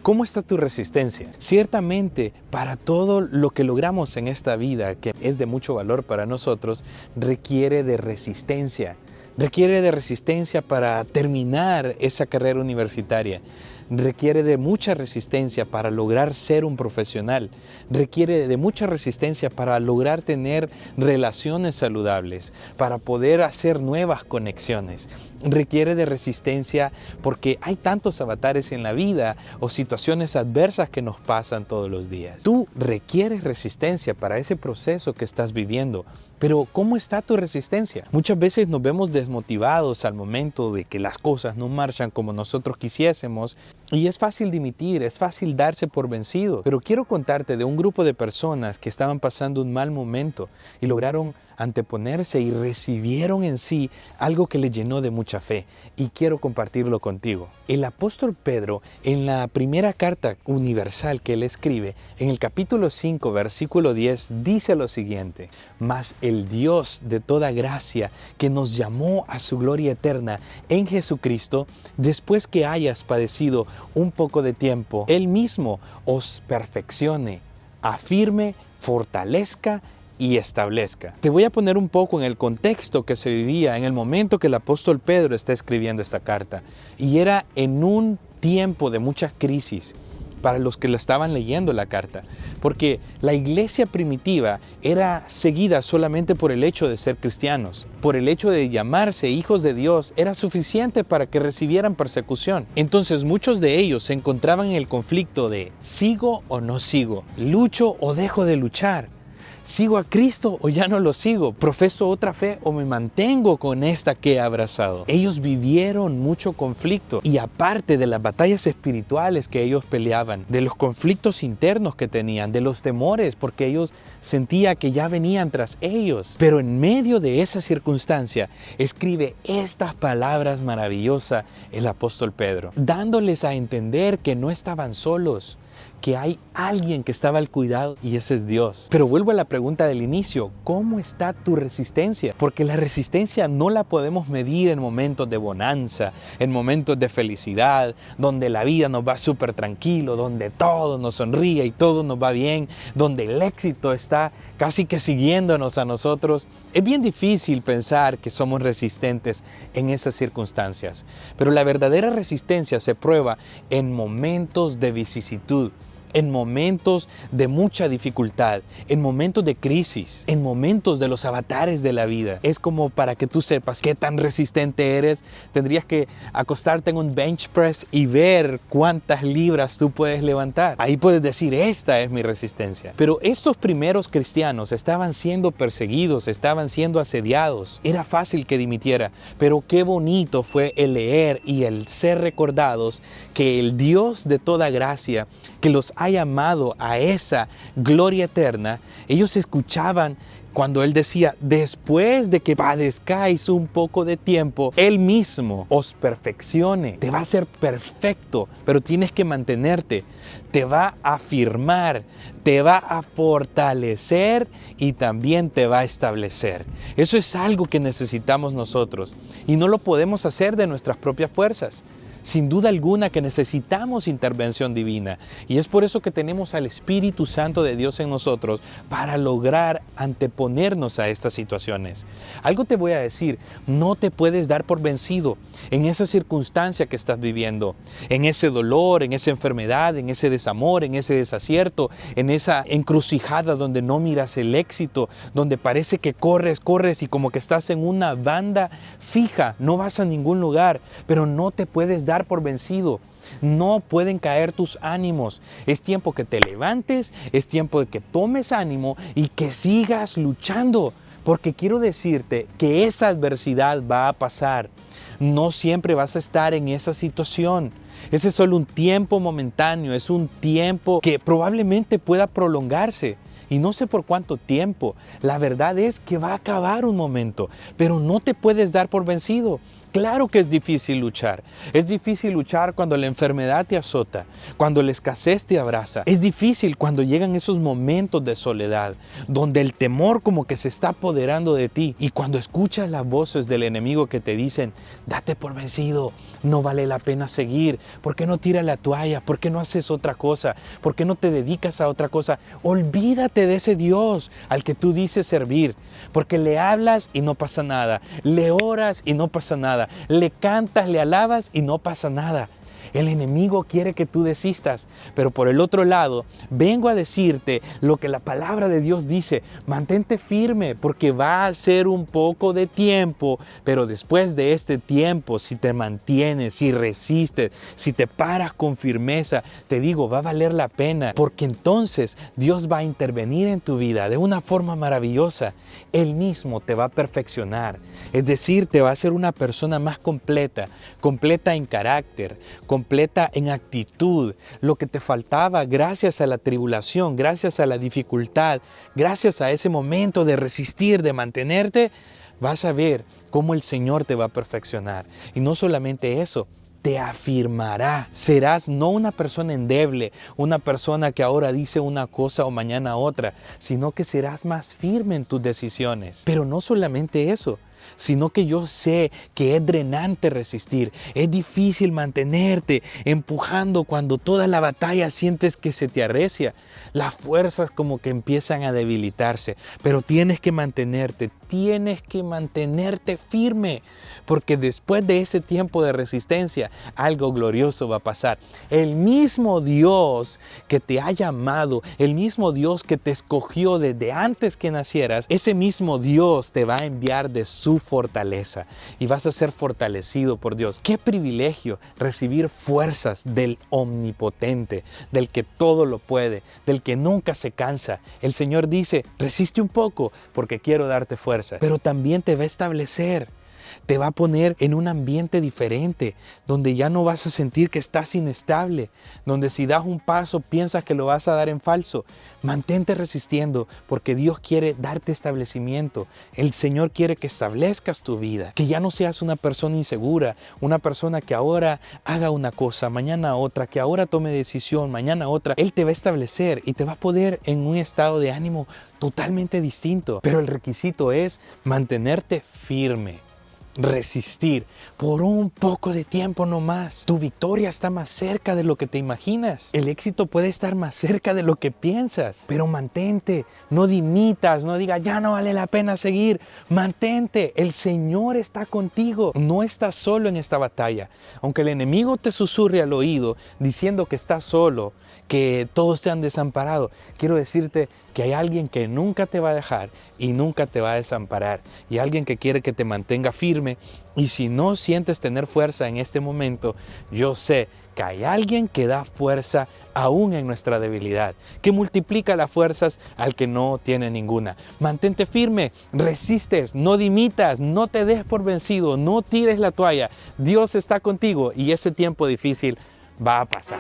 ¿Cómo está tu resistencia? Ciertamente, para todo lo que logramos en esta vida, que es de mucho valor para nosotros, requiere de resistencia. Requiere de resistencia para terminar esa carrera universitaria. Requiere de mucha resistencia para lograr ser un profesional. Requiere de mucha resistencia para lograr tener relaciones saludables, para poder hacer nuevas conexiones. Requiere de resistencia porque hay tantos avatares en la vida o situaciones adversas que nos pasan todos los días. Tú requieres resistencia para ese proceso que estás viviendo. Pero ¿cómo está tu resistencia? Muchas veces nos vemos desmotivados al momento de que las cosas no marchan como nosotros quisiésemos y es fácil dimitir, es fácil darse por vencido. Pero quiero contarte de un grupo de personas que estaban pasando un mal momento y lograron anteponerse y recibieron en sí algo que les llenó de mucha fe, y quiero compartirlo contigo. El apóstol Pedro, en la primera carta universal que él escribe, en el capítulo 5, versículo 10, dice lo siguiente: mas el Dios de toda gracia, que nos llamó a su gloria eterna en Jesucristo, después que hayas padecido un poco de tiempo, Él mismo os perfeccione, afirme, fortalezca y establezca. Te voy a poner un poco en el contexto que se vivía en el momento que el apóstol Pedro está escribiendo esta carta. Y era en un tiempo de muchas crisis para los que la estaban leyendo la carta. Porque la iglesia primitiva era seguida solamente por el hecho de ser cristianos. Por el hecho de llamarse hijos de Dios era suficiente para que recibieran persecución. Entonces muchos de ellos se encontraban en el conflicto de ¿sigo o no sigo? ¿Lucho o dejo de luchar? ¿Sigo a Cristo o ya no lo sigo? ¿Profeso otra fe o me mantengo con esta que he abrazado? Ellos vivieron mucho conflicto, y aparte de las batallas espirituales que ellos peleaban, de los conflictos internos que tenían, de los temores, porque ellos sentían que ya venían tras ellos. Pero en medio de esa circunstancia, escribe estas palabras maravillosas el apóstol Pedro, dándoles a entender que no estaban solos, que hay alguien que estaba al cuidado, y ese es Dios. Pero vuelvo a la pregunta del inicio: ¿cómo está tu resistencia? Porque la resistencia no la podemos medir en momentos de bonanza, en momentos de felicidad, donde la vida nos va súper tranquilo, donde todo nos sonríe y todo nos va bien, donde el éxito está casi que siguiéndonos a nosotros. Es bien difícil pensar que somos resistentes en esas circunstancias, pero la verdadera resistencia se prueba en momentos de vicisitud, en momentos de mucha dificultad, en momentos de crisis, en momentos de los avatares de la vida. Es como para que tú sepas qué tan resistente eres, tendrías que acostarte en un bench press y ver cuántas libras tú puedes levantar. Ahí puedes decir: esta es mi resistencia. Pero estos primeros cristianos estaban siendo perseguidos, estaban siendo asediados. Era fácil que dimitiera, pero qué bonito fue el leer y el ser recordados que el Dios de toda gracia, que los ha llamado a esa gloria eterna, ellos escuchaban cuando Él decía: después de que padezcáis un poco de tiempo, Él mismo os perfeccione. Te va a hacer perfecto, pero tienes que mantenerte. Te va a afirmar, te va a fortalecer y también te va a establecer. Eso es algo que necesitamos nosotros, y no lo podemos hacer de nuestras propias fuerzas. Sin duda alguna que necesitamos intervención divina, y es por eso que tenemos al Espíritu Santo de Dios en nosotros para lograr anteponernos a estas situaciones. Algo te voy a decir: no te puedes dar por vencido en esa circunstancia que estás viviendo, en ese dolor, en esa enfermedad, en ese desamor, en ese desacierto, en esa encrucijada donde no miras el éxito, donde parece que corres y como que estás en una banda fija, no vas a ningún lugar, pero no te puedes dar por vencido. No pueden caer tus ánimos. Es tiempo que te levantes, es tiempo de que tomes ánimo y que sigas luchando, porque quiero decirte que esa adversidad va a pasar. No siempre vas a estar en esa situación. Ese es solo un tiempo momentáneo, es un tiempo que probablemente pueda prolongarse. Y no sé por cuánto tiempo. La verdad es que va a acabar un momento, pero no te puedes dar por vencido. Claro que es difícil luchar. Es difícil luchar cuando la enfermedad te azota, cuando la escasez te abraza. Es difícil cuando llegan esos momentos de soledad, donde el temor como que se está apoderando de ti y cuando escuchas las voces del enemigo que te dicen, date por vencido, no vale la pena seguir, ¿por qué no tiras la toalla? ¿Por qué no haces otra cosa? ¿Por qué no te dedicas a otra cosa? Olvídate de ese Dios al que tú dices servir, porque le hablas y no pasa nada, le oras y no pasa nada, le cantas, le alabas y no pasa nada. El enemigo quiere que tú desistas, pero por el otro lado, vengo a decirte lo que la palabra de Dios dice. Mantente firme porque va a ser un poco de tiempo, pero después de este tiempo, si te mantienes, si resistes, si te paras con firmeza, te digo, va a valer la pena, porque entonces Dios va a intervenir en tu vida de una forma maravillosa. Él mismo te va a perfeccionar, es decir, te va a hacer una persona más completa, completa en carácter, completa en actitud, lo que te faltaba gracias a la tribulación, gracias a la dificultad, gracias a ese momento de resistir, de mantenerte, vas a ver cómo el Señor te va a perfeccionar. Y no solamente eso, te afirmará. Serás no una persona endeble, una persona que ahora dice una cosa o mañana otra, sino que serás más firme en tus decisiones. Pero no solamente eso, sino que yo sé que es drenante resistir, es difícil mantenerte empujando cuando toda la batalla sientes que se te arrecia, las fuerzas como que empiezan a debilitarse, pero tienes que mantenerte firme, porque después de ese tiempo de resistencia, algo glorioso va a pasar. El mismo Dios que te ha llamado, el mismo Dios que te escogió desde antes que nacieras, ese mismo Dios te va a enviar de su fortaleza y vas a ser fortalecido por Dios. Qué privilegio recibir fuerzas del omnipotente, del que todo lo puede, del que nunca se cansa. El Señor dice, resiste un poco porque quiero darte fuerza, pero también te va a establecer. Te va a poner en un ambiente diferente, donde ya no vas a sentir que estás inestable, donde si das un paso piensas que lo vas a dar en falso. Mantente resistiendo porque Dios quiere darte establecimiento. El Señor quiere que establezcas tu vida, que ya no seas una persona insegura, una persona que ahora haga una cosa, mañana otra, que ahora tome decisión, mañana otra. Él te va a establecer y te va a poner en un estado de ánimo totalmente distinto. Pero el requisito es mantenerte firme. Resistir por un poco de tiempo nomás. Tu victoria está más cerca de lo que te imaginas. El éxito puede estar más cerca de lo que piensas. Pero mantente, no dimitas, no digas ya no vale la pena seguir. Mantente, el Señor está contigo. No estás solo en esta batalla. Aunque el enemigo te susurre al oído diciendo que estás solo, que todos te han desamparado, quiero decirte que hay alguien que nunca te va a dejar y nunca te va a desamparar, y alguien que quiere que te mantenga firme. Y si no sientes tener fuerza en este momento, yo sé que hay alguien que da fuerza aún en nuestra debilidad, que multiplica las fuerzas al que no tiene ninguna. Mantente firme, resistes, no dimitas, no te des por vencido, no tires la toalla. Dios está contigo y ese tiempo difícil va a pasar.